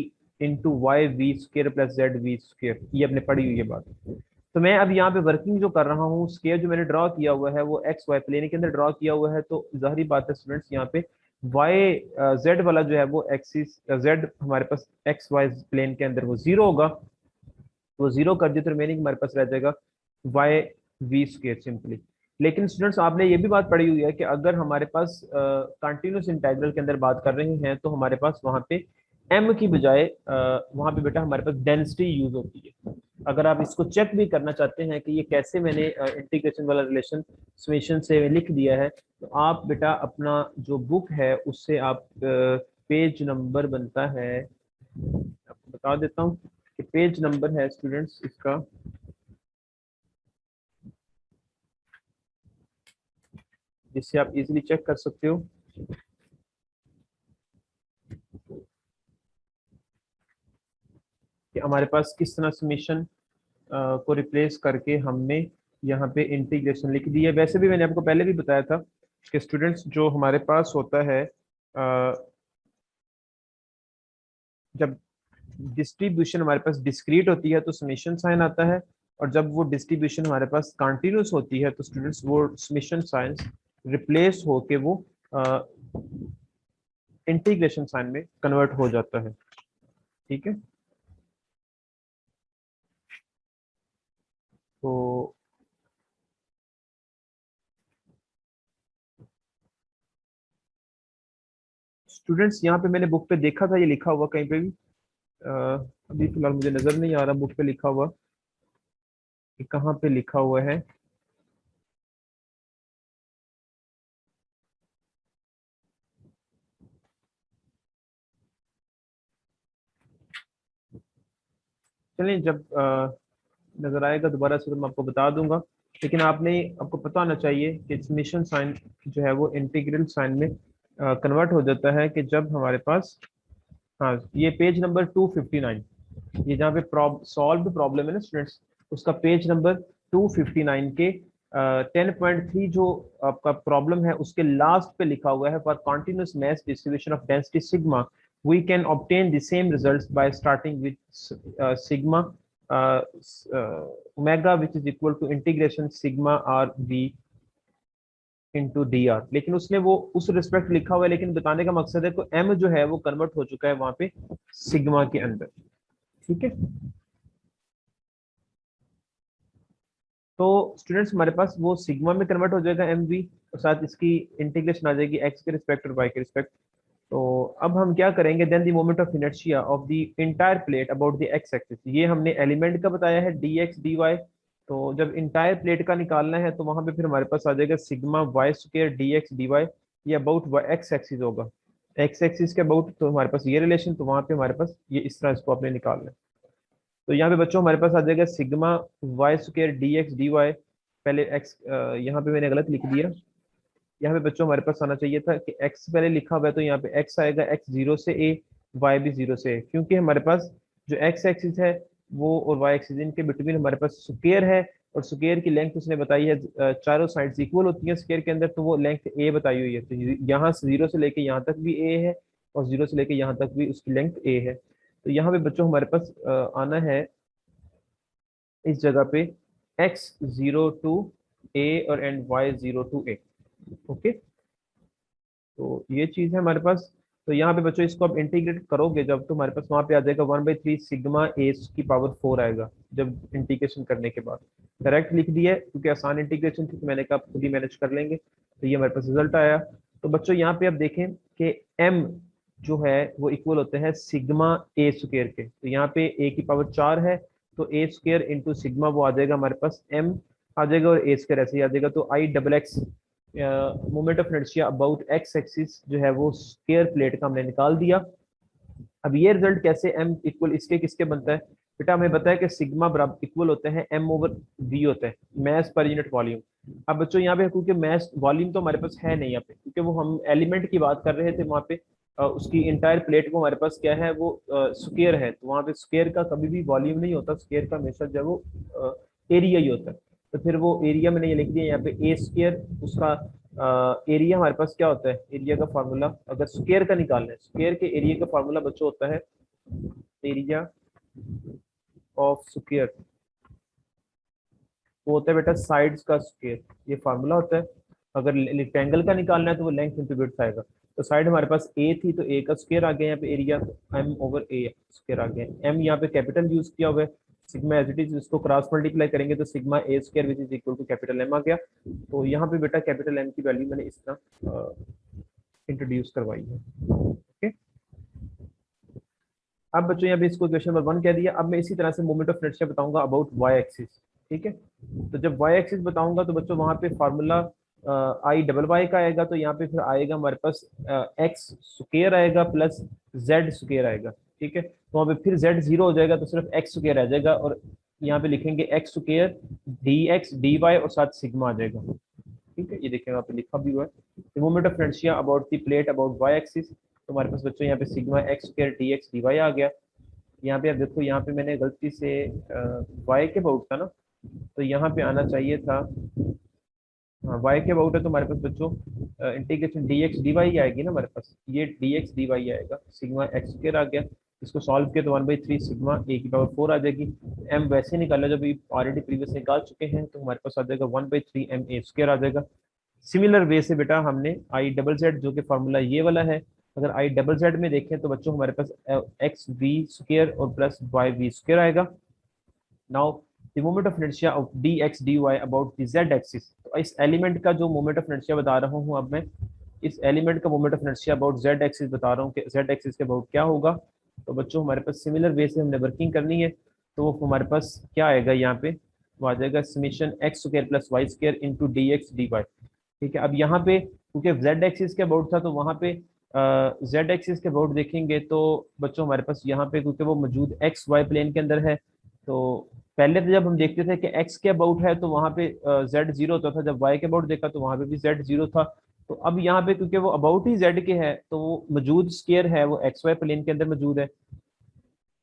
into Y V square plus Z V square. ये आपने पढ़ी हुई है बात। तो मैं अब यहाँ पे वर्किंग जो कर रहा हूँ, स्केयर जो मैंने ड्रॉ किया हुआ है वो एक्स वाई प्लेन के अंदर ड्रॉ किया हुआ है। तो जाहिर बात है स्टूडेंट्स, यहाँ पे वाई जेड वाला जो है वो एक्सिस, जेड हमारे पास एक्स वाई प्लेन के अंदर वो जीरो होगा। वो जीरो कर दिया तो रिमेनिंग हमारे पास रह जाएगा वाई वी स्क्र सिंपली। लेकिन स्टूडेंट्स आपने ये भी बात पढ़ी हुई है कि अगर हमारे पास कंटिन्यूस इंटीग्रल के अंदर बात कर रहे हैं तो हमारे पास वहां पे एम की बजाय वहां पे बेटा हमारे पास डेंसिटी यूज होती है। अगर आप इसको चेक भी करना चाहते हैं कि ये कैसे मैंने इंटीग्रेशन वाला रिलेशन समेशन से लिख दिया है, तो आप बेटा अपना जो बुक है उससे आप पेज नंबर बनता है, आपको बता देता हूँ कि पेज नंबर है स्टूडेंट्स इसका, जिससे आप इजीली चेक कर सकते हो कि हमारे पास किस तरह समेशन को रिप्लेस करके हमने यहाँ पे इंटीग्रेशन लिख दी है। वैसे भी मैंने आपको पहले भी बताया था कि स्टूडेंट्स जो हमारे पास होता है जब डिस्ट्रीब्यूशन हमारे पास डिस्क्रीट होती है तो समेशन साइन आता है, और जब वो डिस्ट्रीब्यूशन हमारे पास कंटिन्यूस होती है तो स्टूडेंट्स वो समेशन साइन रिप्लेस होके वो इंटीग्रेशन साइन में कन्वर्ट हो जाता है। ठीक है? तो स्टूडेंट्स यहाँ पे मैंने बुक पे देखा था, ये लिखा हुआ कहीं पे भी, अ, अभी फिलहाल मुझे नजर नहीं आ रहा बुक पे लिखा हुआ कि कहाँ पे लिखा हुआ है। चलिए जब नजर आएगा दोबारा से तो मैं आपको बता दूंगा, लेकिन आपको पता होना चाहिए कि समेशन साइन जो है वो इंटीग्रल साइन में कन्वर्ट हो जाता है कि जब हमारे पास, हाँ ये पेज नंबर 259, ये जहाँ पे सॉल्व प्रॉब्लम है ना स्टूडेंट्स, उसका पेज नंबर 259 के 10.3 जो आपका प्रॉब्लम है उसके लास्ट पे लिखा हुआ है, for continuous mass distribution of density sigma we can obtain the same results by starting with sigma omega which is equal to integration sigma R B into D R. लेकिन उसने वो उस रिस्पेक्ट लिखा हुआ है, लेकिन बताने का मकसद है को एम जो है वो कन्वर्ट हो चुका है वहां पे सिग्मा के अंदर। ठीक है, तो स्टूडेंट्स हमारे पास वो सिग्मा में कन्वर्ट हो जाएगा एम वी, और साथ इसकी इंटीग्रेशन आ जाएगी एक्स के रिस्पेक्ट और वाई के रिस्पेक्ट। तो अब हम क्या करेंगे, then the moment of inertia of the entire plate about the X axis, ये हमने एलिमेंट का बताया है डी एक्स डी वाई। तो जब इंटायर प्लेट का निकालना है तो वहां पे फिर हमारे पास आ जाएगा sigma Y square D X D Y, ये अबाउट एक्स एक्सिस होगा, एक्स एक्सिस के अबाउट, तो हमारे पास ये रिलेशन, तो वहां पे हमारे पास ये इस तरह इसको आपने निकालना है। तो यहाँ पे बच्चों हमारे पास आ जाएगा sigma Y square D X D Y, पहले एक्स यहाँ पे मैंने गलत लिख दिया, यहाँ पे बच्चों हमारे पास आना चाहिए था कि एक्स पहले लिखा हुआ है, तो यहाँ पे एक्स आएगा, एक्स जीरो से ए, वाई भी जीरो से ए, क्योंकि हमारे पास जो एक्स एक्सिस है वो और वाई एक्सिस इनके बिटवीन हमारे पास स्क्वायर है, और स्क्वायर की लेंथ उसने बताई है चारों साइड्स इक्वल होती है स्क्वायर के अंदर, तो वो लेंथ ए बताई हुई है। तो यहाँ से जीरो से लेके यहाँ तक भी ए है, और जीरो से लेके यहाँ तक भी उसकी लेंथ ए है। तो यहाँ पे बच्चों हमारे पास आना है इस जगह पे x जीरो टू ए और and y zero to A. Okay, तो ये चीज है हमारे पास। तो यहाँ पे बच्चों इसको आप इंटीग्रेट करोगे जब, तो हमारे पास वहां पे आ जाएगा 1/3 सिग्मा ए की पावर 4 आएगा जब इंटीग्रेशन करने के बाद। करेक्ट लिख दिया है क्योंकि आसान इंटीग्रेशन थी, तो मैंने कहा खुद ही मैनेज कर लेंगे। तो ये हमारे पास रिजल्ट आया। तो बच्चों यहाँ पे आप देखें कि m जो है वो इक्वल होते हैं सिग्मा ए स्क्वायर के, तो यहाँ पे a की पावर 4 है, तो ए स्क्वायर इंटू सिग्मा वो आ जाएगा हमारे पास m आ जाएगा, और ए स्क्वायर ऐसे ही आ जाएगा। तो आई double x moment of inertia about X axis जो है वो स्क्वायर प्लेट का हमने निकाल दिया। अब ये रिजल्ट कैसे m इक्वल इसके किसके बनता है, बेटा हमें पता है कि सिग्मा बराबर इक्वल होता है m ओवर v होता है, मैस पर यूनिट वॉल्यूम। अब बच्चों यहाँ पे क्योंकि मैस वॉल्यूम तो हमारे पास है नहीं यहाँ पे, क्योंकि वो हम एलिमेंट की बात कर रहे थे वहाँ पे उसकी इंटायर प्लेट को हमारे पास क्या है वो स्क्वायर है, तो वहाँ पे स्क्वायर का कभी भी वॉल्यूम नहीं होता, स्क्वायर का हमेशा जो है वो एरिया ही होता है। तो फिर वो एरिया मैंने ये लिख दिया यहाँ पे ए स्क्वायर, उसका एरिया हमारे पास क्या होता है, एरिया का फार्मूला अगर स्क्वायर का निकालना है, स्क्वायर के एरिया का फार्मूला बच्चों होता है एरिया ऑफ स्क्वायर, वो होता है बेटा साइड्स का स्क्वायर, ये फार्मूला होता है। अगर रेक्टेंगल का निकालना है तो वो लेंथ इंटू विड्थ आएगा। तो साइड हमारे पास ए थी तो ए का स्क्वायर आ गया यहाँ पे एरिया, तो एम ओवर ए स्क्वायर आ गया। एम यहाँ पे कैपिटल यूज किया हुआ है, सिग्मा एज इट इज इसको क्रॉस मल्टीप्लाई करेंगे तो sigma A square which is equal to capital M आ गया। तो यहाँ पे बेटा कैपिटल एम की वैल्यू मैंने इस तरह इंट्रोड्यूस करवाई है। ओके, अब बच्चों यहाँ पे इसको क्वेश्चन नंबर 1 कह दिया। अब मैं इसी तरह से मोमेंट ऑफ इनर्शिया बताऊंगा अबाउट वाई एक्सिस। ठीक है, तो जब वाई एक्सिस बताऊंगा तो बच्चों वहां पे फार्मूला आई डबल वाई का आएगा, तो यहाँ पे फिर आएगा हमारे पास एक्स स्क्वायर आएगा प्लस जेड स्क्वायर आएगा। ठीक है, तो वहाँ पे फिर जेड जीरो हो जाएगा तो सिर्फ एक्स स्क्वायर आ जाएगा, और यहाँ पे लिखेंगे X square D X D Y और साथ सिग्मा आ जाएगा। ठीक है, ये देखिए यहाँ पे लिखा भी हुआ है moment of inertia about the plate about Y axis. तो हमारे पास बच्चों यहाँ पे sigma X square D X D Y आ गया। यहाँ पे आप देखो, यहाँ पे मैंने गलती से वाई के अबाउट था ना, तो यहाँ पे आना चाहिए था, हाँ वाई के अबाउट है, तो हमारे पास बच्चों integration D X D Y आएगी ना हमारे पास, ये डी एक्स डी वाई आएगा, सिग्मा एक्स स्क्वायर आ गया, इसको सॉल्व किया तो 1/3 सिग्मा ए की पावर 4 आ जाएगी। एम वैसे निकाला जब ऑलरेडी प्रीवियस निकाल चुके हैं, तो हमारे पास आ जाएगा 1/3 एम ए स्क्वायर आ जाएगा। सिमिलर वे से बेटा हमने आई डबल जेड जो कि फार्मूला ये वाला है, अगर आई डबल जेड में देखें तो बच्चों हमारे पास एक्स वी स्क्वायर और प्लस वाई वी स्क्वायर आएगा। Now the moment of inertia of D X D Y about the Z axis, तो इस एलिमेंट का जो मोमेंट ऑफ इनर्शिया बता रहा हूँ अब मैं, इस एलिमेंट का moment of inertia about Z axis बता रहा हूँ कि जेड एक्सिस के अबाउट क्या होगा। तो बच्चों हमारे पास सिमिलर वे से हमने वर्किंग करनी है, तो हमारे पास क्या आएगा यहाँ पे, वो आ जाएगा summation X square plus Y square into D X D Y. ठीक है, अब यहाँ पे क्योंकि जेड एक्सिस के अबाउट था, तो वहाँ पे जेड एक्सिस के अबाउट देखेंगे तो बच्चों हमारे पास यहाँ पे क्योंकि वो मौजूद एक्स वाई प्लेन के अंदर है, तो पहले तो जब हम देखते थे कि x के अबाउट है तो वहां पे z जीरो होता था, जब y के अबाउट देखा तो वहां पे भी z जीरो था। तो अब यहाँ पे क्योंकि वो अबाउट ही z के है तो वो मौजूद स्केयर है वो एक्स वाई प्लेन के अंदर मौजूद है,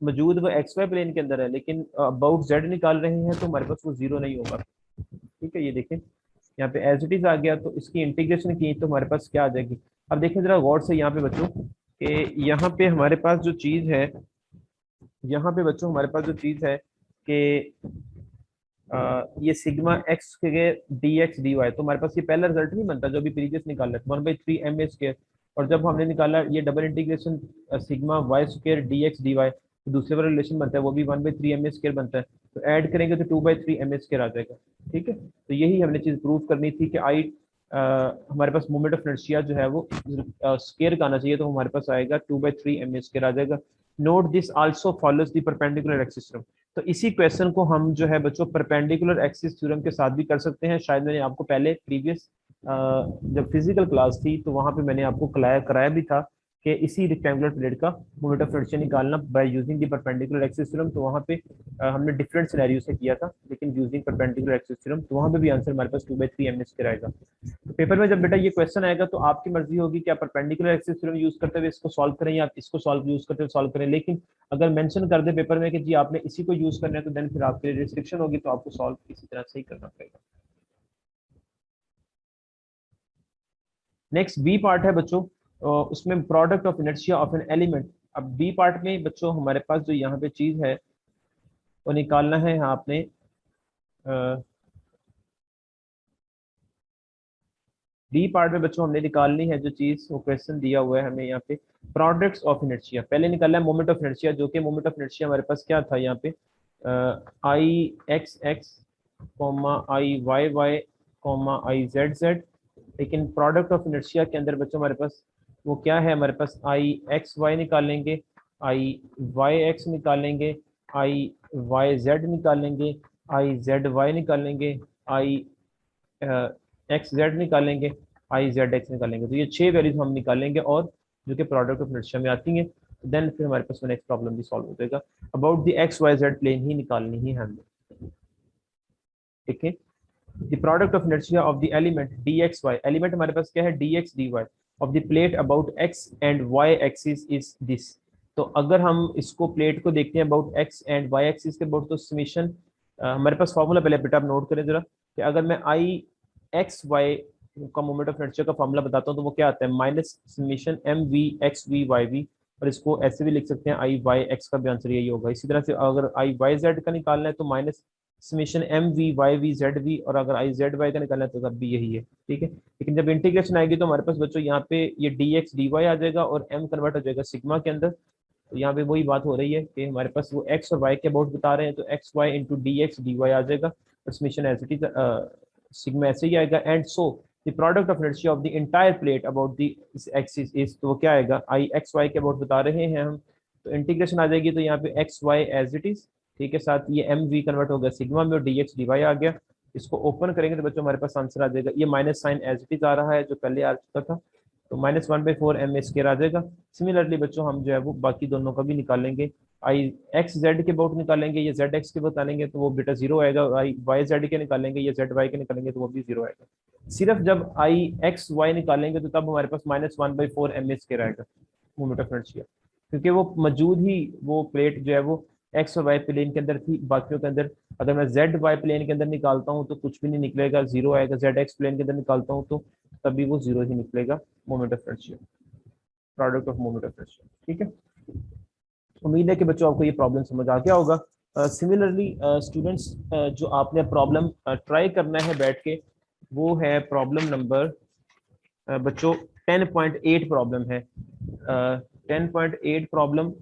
मौजूद वो एक्स वाई प्लेन के अंदर है, लेकिन अबाउट z निकाल रहे हैं तो हमारे पास वो जीरो नहीं होगा। ठीक है, ये देखें यहाँ पे एज इट इज आ गया, तो इसकी इंटीग्रेशन की तो हमारे पास क्या आ जाएगी। अब देखें जरा गौर से यहाँ पे बच्चों कि यहाँ पे हमारे पास जो चीज है, यहाँ पे बच्चों हमारे पास जो चीज है कि ये सिग्मा एक्स के डी एक्स डी वाई, तो हमारे पास ये पहला रिजल्ट नहीं बनता जो अभी प्रीवियस निकाला है 1/3 ma²। और जब हमने निकाला ये double integration sigma Y square D X D Y, तो दूसरे वाला रिलेशन बनता है वो भी 1/3 ma² बनता है। तो ऐड करेंगे तो 2/3 ma² आ जाएगा। ठीक है, तो यही हमने चीज प्रूव करनी थी कि आई हमारे पास मोमेंट ऑफ इनर्शिया जो है वो स्केयर का आना चाहिए, तो हमारे पास आएगा 2/3 ma² आ जाएगा। Note this also follows the perpendicular axis theorem. तो इसी क्वेश्चन को हम जो है बच्चों परपेंडिकुलर एक्सिस थ्योरम के साथ भी कर सकते हैं। शायद मैंने आपको पहले प्रीवियस जब फिजिकल क्लास थी तो वहां पे मैंने आपको कराया कराया भी था कि इसी रेक्टेंगुलर प्लेट का मोमेंट ऑफ इनर्शिया निकालना by using the perpendicular axis theorem. तो वहां पे हमने डिफरेंट सिनेरियो से किया था, लेकिन यूजिंग परपेंडिकुलर एक्सिस थ्योरम, तो वहां पे भी आंसर हमारे पास 2/3 ma² आएगा। तो पेपर में जब बेटा ये क्वेश्चन आएगा तो आपकी मर्जी होगी कि आप परपेंडिकुलर एक्सिस थ्योरम यूज करते हुए इसको सॉल्व करें या आप इसको सॉल्व यूज करते हुए सॉल्व करें। लेकिन अगर मेंशन कर दे पेपर में कि जी आपने इसी को यूज करना है, तो देन फिर आपके लिए रिस्ट्रिक्शन होगी, तो आपको सॉल्व इसी तरह से ही करना पड़ेगा। नेक्स्ट बी पार्ट है बच्चों, उसमें product of inertia of an element. अब बी पार्ट में बच्चों हमारे पास जो यहाँ पे चीज है वो निकालना है आपने, डी पार्ट में बच्चों हमने निकालनी है जो चीज, वो क्वेश्चन दिया हुआ है हमें यहाँ पे प्रोडक्ट्स ऑफ इनर्शिया। पहले निकालना है मोमेंट ऑफ इनर्शिया, जो कि मोमेंट ऑफ इनर्शिया हमारे पास क्या था यहाँ पे, I X X comma I Y Y comma I Z Z. लेकिन प्रोडक्ट ऑफ इनर्शिया के अंदर बच्चों हमारे पास वो क्या है, हमारे पास आई एक्स वाई निकालेंगे, आई वाई एक्स निकालेंगे, आई वाई जेड निकालेंगे, आई जेड वाई निकालेंगे, आई एक्स जेड निकालेंगे, आई जेड एक्स निकालेंगे। तो ये 6 वैल्यूज हम निकालेंगे और जो कि प्रोडक्ट ऑफ इनर्शिया में आती हैं। देन फिर हमारे पास नेक्स्ट प्रॉब्लम भी सॉल्व हो जाएगा। About the X Y Z plane ही निकालनी ही है हमें। ठीक है, the product of inertia of the element D X Y, element हमारे पास क्या है D X D Y, of the plate about X and Y axis is this. तो अगर हम इसको प्लेट को देखते हैं about X and Y axis के अबाउट, तो समीशन हमारे पास फॉर्मूला पहले बेटा आप नोट करें जरा कि अगर मैं आई एक्स वाई का मोमेंट ऑफ इनर्शिया का फॉर्मूला बताता हूँ तो वो क्या आता है, minus summation M V X V Y V. और इसको ऐसे भी लिख सकते हैं आई वाई एक्स का भी आंसर यही होगा। इसी तरह से अगर आई वाई जेड का निकालना है तो minus summation M V Y V Z V, और अगर आई जेड वाई का निकालना है तो तब भी यही है। ठीक है, लेकिन जब इंटीग्रेशन आएगी तो हमारे पास बच्चों यहाँ पे ये डी एक्स डी वाई आ जाएगा और एम कन्वर्ट हो जाएगा सिग्मा के अंदर। तो यहाँ पे वही बात हो रही है कि हमारे पास वो एक्स और वाई के अबाउट बता रहे हैं, तो X Y into D X D Y आ जाएगा और summation as it is sigma ऐसे ही आएगा। And so the product of inertia of the entire plate about the axis is, तो वो क्या आएगा, आई एक्स वाई के अबाउट बता रहे हैं हम, तो इंटीग्रेशन आ जाएगी तो यहाँ पे X Y as it is, ठीक है, साथ ये एम वी कन्वर्ट हो गया सिग्मा में और डी एक्स डी वाई आ गया। इसको ओपन करेंगे तो बच्चों हमारे पास आंसर आ जाएगा, ये minus sign as it is आ रहा है जो पहले आ चुका था, तो -1/4 ma² आ जाएगा। सिमिलरली बच्चों हम जो है वो बाकी दोनों का भी निकालेंगे, आई एक्स जेड के अबाउट निकालेंगे, ये जेड एक्स के बताएंगे तो वो बेटा जीरो आएगा, आई वाई जेड के निकालेंगे, ये जेड वाई के निकालेंगे तो वो भी जीरो आएगा। सिर्फ जब आई एक्स वाई निकालेंगे तो तब हमारे पास -1/4 ma² आएगा मोमेंट ऑफ इनर्शिया, क्योंकि वो मौजूद ही वो प्लेट जो है वो एक्स और वाई प्लेन के अंदर थी, बाकियों के अंदर अगर मैं जेड वाई प्लेन के अंदर निकालता हूँ तो कुछ भी नहीं निकलेगा, जीरो आएगा, जेड एक्स प्लेन के अंदर निकालता हूँ तो तभी वो जीरो ही निकलेगा moment of inertia, product of moment of inertia. ठीक है, उम्मीद है कि बच्चों आपको ये प्रॉब्लम समझ आ गया होगा। सिमिलरली स्टूडेंट्स जो आपने प्रॉब्लम ट्राई करना है बैठ के, वो है प्रॉब्लम नंबर बच्चों 10.8 प्रॉब्लम है, 10.8 प्रॉब्लम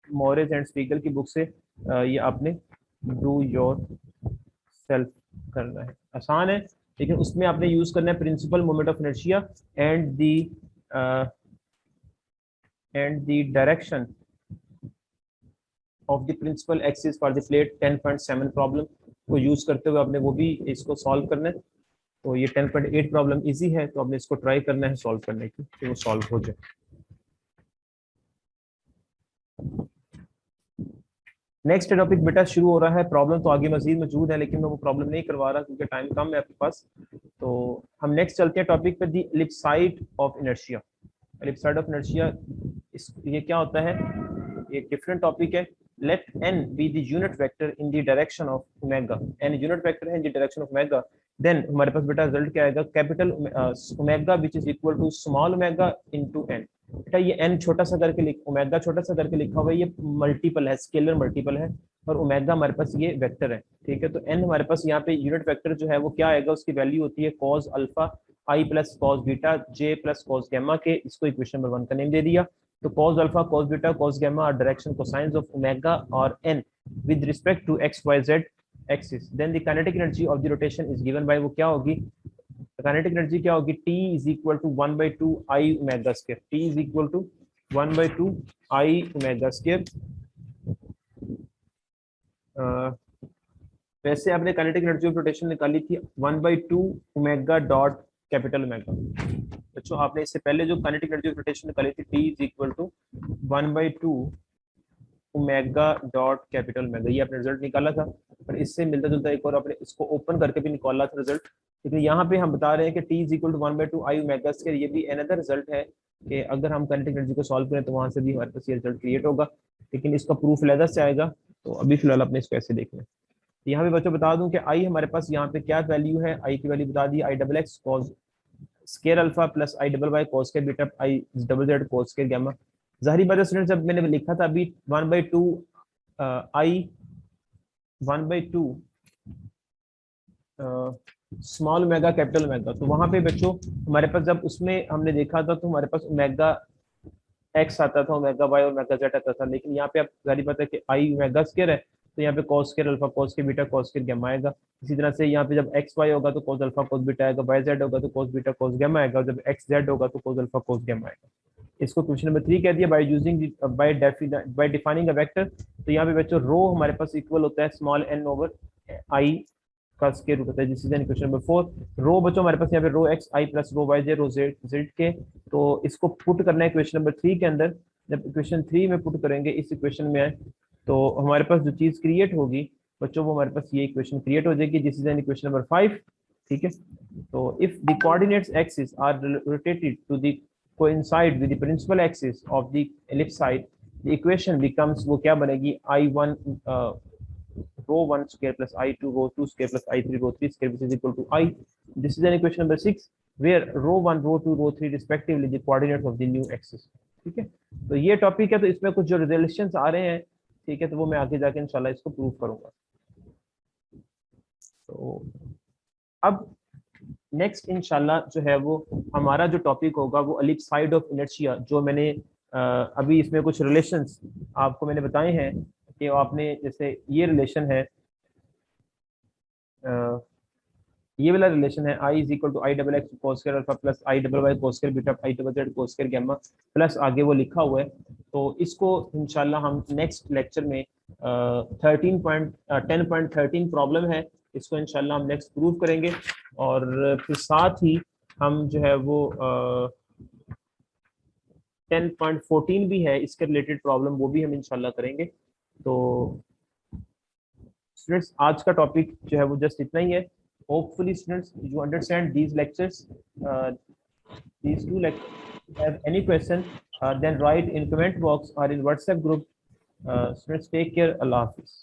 मॉरिस एंड स्पीगल की बुक से। ये आपने डू योर सेल्फ करना है, आसान है, लेकिन उसमें आपने यूज करना है principal moment of inertia and the direction of the principal axis for the plate 10.7 problem को यूज करते हुए आपने वो भी इसको सॉल्व करना है। तो ये 10.8 प्रॉब्लम इजी है, तो आपने इसको ट्राई करना है सॉल्व करने की, तो वो सॉल्व हो जाए। नेक्स्ट टॉपिक बेटा शुरू हो रहा है। प्रॉब्लम तो आगे मजीद मौजूद है, लेकिन मैं वो प्रॉब्लम नहीं करवा रहा क्योंकि टाइम कम है आपके पास। तो हम नेक्स्ट चलते हैं टॉपिक पे, the ellipse side of inertia. Ellipse side of inertia, ये क्या होता है? ये डिफरेंट टॉपिक है। Let n be the unit vector in the direction of omega, n unit vector है in the direction of omega, then हमारे पास बेटा result क्या आएगा? Capital omega which is equal to small omega into n। बेटा ये n छोटा सा करके ओमेगा छोटा सा करके लिखा हुआ है, ये मल्टीपल है, स्केलर मल्टीपल है, और ओमेगा हमारे पास ये वेक्टर है, ठीक है। तो n हमारे पास यहाँ पे यूनिट वेक्टर जो है वो क्या आएगा? उसकी वैल्यू होती है cos alpha i plus cos beta j plus cos gamma K. इसको इक्वेशन नंबर 1 का नेम दे दिया। तो cos alpha, cos beta, cos gamma are direction cosines of omega or n with respect to x, y, z axis. Then the kinetic energy of the rotation is given by, वो क्या होगी? kinetic energy क्या होगी? T is equal to 1/2 I omega square. T is equal to 1/2 I omega square. वैसे आपने kinetic energy of rotation निकाली थी 1/2 omega dot capital omega. बच्चों आपने इससे पहले जो काइनेटिक एनर्जी ऑफ रोटेशन निकाली थी T is equal to 1/2 omega dot capital omega, ये आपने रिजल्ट निकाला था। पर इससे मिलता जुलता एक और आपने इसको ओपन करके भी निकाला था रिजल्ट। लेकिन यहाँ पे हम बता रहे हैं कि T is equal to 1/2 I omega square. ये भी अनदर रिजल्ट है कि अगर हम काइनेटिक एनर्जी को सॉल्व करें तो वहां से भी हमारे पास ये रिजल्ट क्रिएट होगा, लेकिन इसका प्रूफ अलग से आएगा। तो अभी फिलहाल अपने इसको ऐसे देख लें। यहाँ पे बच्चों बता दूं कि आई हमारे पास यहाँ पे क्या वैल्यू है? आई की वैल्यू बता दी, I double X cos square alpha plus I double Y cos square beta I double Z cos square gamma. जाहिर बात है स्टूडेंट्स, जब मैंने लिखा था अभी 1/2 आई 1/2 स्मॉल ओमेगा कैपिटल ओमेगा, तो वहां पे बच्चों हमारे पास जब उसमें हमने देखा था तो हमारे पास ओमेगा एक्स आता था, ओमेगा वाई और ओमेगा जेड आता था। लेकिन यहाँ पे आप जाहिर बात है कि आई ओमेगा स्केयर है, तो यहाँ पे cos square alpha cos square beta cos square gamma आएगा। इसी तरह से यहाँ पे जब एक्स वाई होगा तो कॉस अल्फा कॉस बीटा आएगा, वाई जेड होगा तो कॉस बीटा कॉस गामा आएगा, और जब एक्स जेड होगा तो कॉस अल्फा कॉस गामा आएगा। इसको क्वेश्चन नंबर 3 कह दिया by using by defining a vector. तो यहाँ पे बच्चों रो हमारे पास इक्वल होता है स्मॉल एन ओवर आई का स्क्वायर रूट होता है। This is question number 4। रो बच्चों हमारे पास यहाँ पे रो x I plus row Y J row Z Z के। तो इसको पुट करना है क्वेश्चन नंबर 3 के अंदर। जब इक्वेशन 3 में पुट करेंगे इस इक्वेशन में तो हमारे पास जो चीज क्रिएट होगी बच्चों वो हमारे पास ये इक्वेशन क्रिएट हो जाएगी। This is an equation number 5, ठीक है। तो if the coordinates axis are rotated to the coincide with the principal axis of the ellipse side, the equation becomes, वो क्या बनेगी? I1 rho 1 square plus I2 rho 2 square plus I3 rho 3 square which is equal to I। This is an equation number 6 where rho 1 rho 2 rho 3 respectively the coordinates of the new axis, ठीक है। तो ये topic है, तो इसमें कुछ जो relations आ रहे हैं, ठीक है, तो वो मैं आगे जाके इंशाल्लाह इसको प्रूव करूंगा। तो अब नेक्स्ट इंशाल्लाह जो है वो हमारा जो टॉपिक होगा वो एलिप्स साइड ऑफ इनर्शिया। जो मैंने अभी इसमें कुछ रिलेशंस आपको मैंने बताए हैं कि आपने जैसे ये रिलेशन है, ये वाला रिलेशन है I is equal to I double X cos square alpha plus I double Y cos square beta I double Z cos square gamma plus आगे वो लिखा हुआ है। तो इसको इंशाल्लाह हम नेक्स्ट लेक्चर में 10.13 प्रॉब्लम है, इसको इंशाल्लाह हम नेक्स्ट प्रूव करेंगे। और फिर साथ ही हम जो है वो 10.14 भी है, इसके रिलेटेड प्रॉब्लम, वो भी हम इंशाल्लाह करेंगे। तो स्टूडेंट्स आज का टॉपिक जो है वो जस्ट इतना ही है। Hopefully students you understand these lectures, these two lectures. Have any question then write in comment box or in WhatsApp group. Students take care. Allah Hafiz.